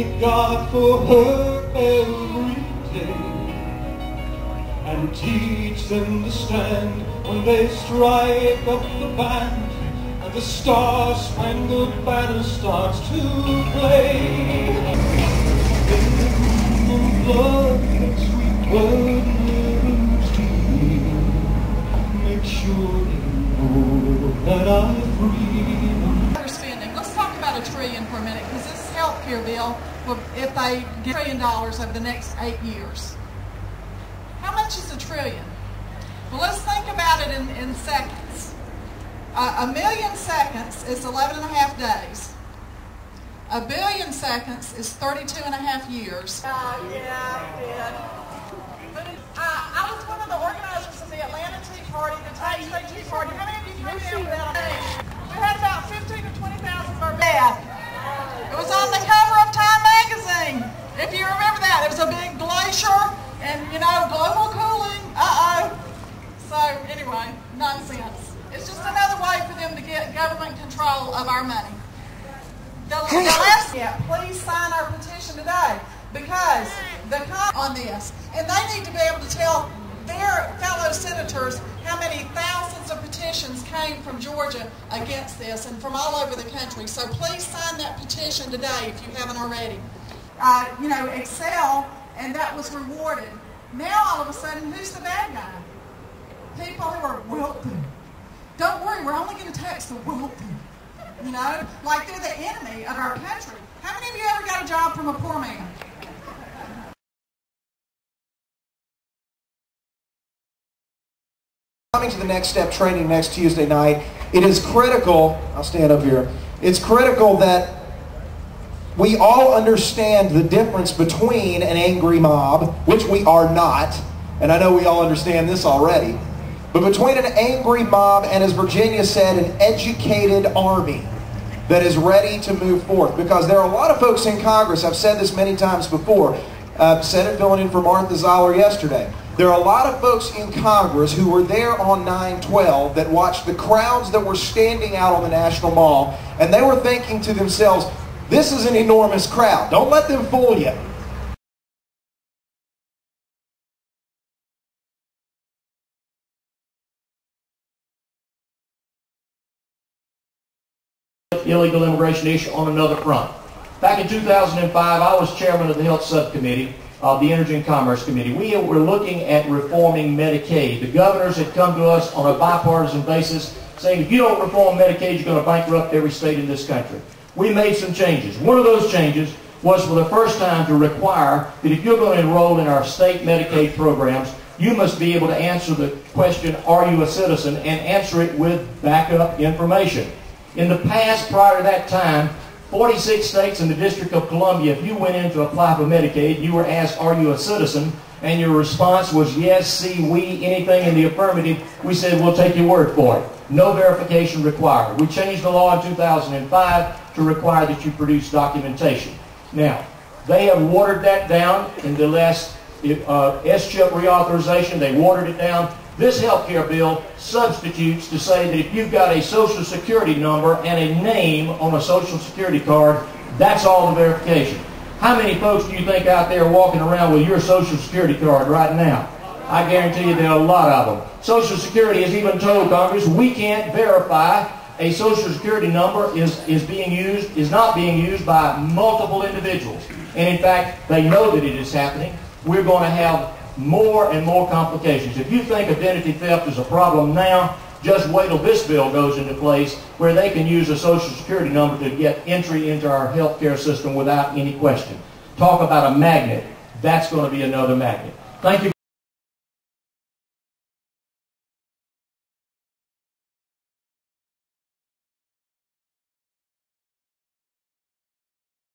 thank God for her every day, and teach them to stand when they strike up the band and the Star-Spangled Banner starts to play. In the blood that sweet word lives deep, make sure they know that I'm free. Understanding. Let's talk about $1 trillion for a minute, because this health care bill, if they get $1 trillion over the next 8 years. How much is $1 trillion? Well, let's think about it in seconds. 1,000,000 seconds is 11.5 days. 1 billion seconds is 32.5 years. Yeah, I did. But I was one of the organizers of the Atlanta Tea Party, the tax-free Tea Party. How many of you came out for that? We had about 15,000 to 20,000 for bad. It was on the cover of Time magazine. If you remember that, it was a big glacier and, you know, global cooling. So anyway, nonsense. It's just another way for them to get government control of our money. Please sign our petition today, because the on this, and they need to be able to tell their fellow senators how many thousands of petitions came from Georgia against this and from all over the country. So please sign that petition today if you haven't already. You know, Excel, and that was rewarded. Now all of a sudden, who's the bad guy? People who are wealthy. Don't worry, we're only going to tax the wealthy. You know, like they're the enemy of our country. How many of you ever got a job from a poor man? Coming to the Next Step training next Tuesday night, it is critical, I'll stand up here, it's critical that we all understand the difference between an angry mob, which we are not, and I know we all understand this already, but between an angry mob and, as Virginia said, an educated army that is ready to move forth. Because there are a lot of folks in Congress, I've said this many times before, said it filling in for Martha Zoller yesterday. There are a lot of folks in Congress who were there on 9/12 that watched the crowds that were standing out on the National Mall, and they were thinking to themselves, this is an enormous crowd. Don't let them fool you. Illegal immigration issue on another front. Back in 2005, I was chairman of the Health Subcommittee of the Energy and Commerce Committee. We were looking at reforming Medicaid. The governors had come to us on a bipartisan basis saying, if you don't reform Medicaid, you're going to bankrupt every state in this country. We made some changes. One of those changes was for the first time to require that if you're going to enroll in our state Medicaid programs, you must be able to answer the question, are you a citizen, and answer it with backup information. In the past, prior to that time, 46 states in the District of Columbia, if you went in to apply for Medicaid, you were asked, are you a citizen? And your response was yes, see, we, anything in the affirmative. We said, we'll take your word for it. No verification required. We changed the law in 2005 to require that you produce documentation. Now, they have watered that down in the last S-chip reauthorization. They watered it down. This health care bill substitutes to say that if you've got a Social Security number and a name on a Social Security card, that's all the verification. How many folks do you think out there walking around with your Social Security card right now? I guarantee you there are a lot of them. Social Security has even told Congress we can't verify a Social Security number is not being used by multiple individuals. And in fact, they know that it is happening. We're going to have more and more complications. If you think identity theft is a problem now, just wait till this bill goes into place where they can use a Social Security number to get entry into our health care system without any question. Talk about a magnet. That's going to be another magnet. Thank you.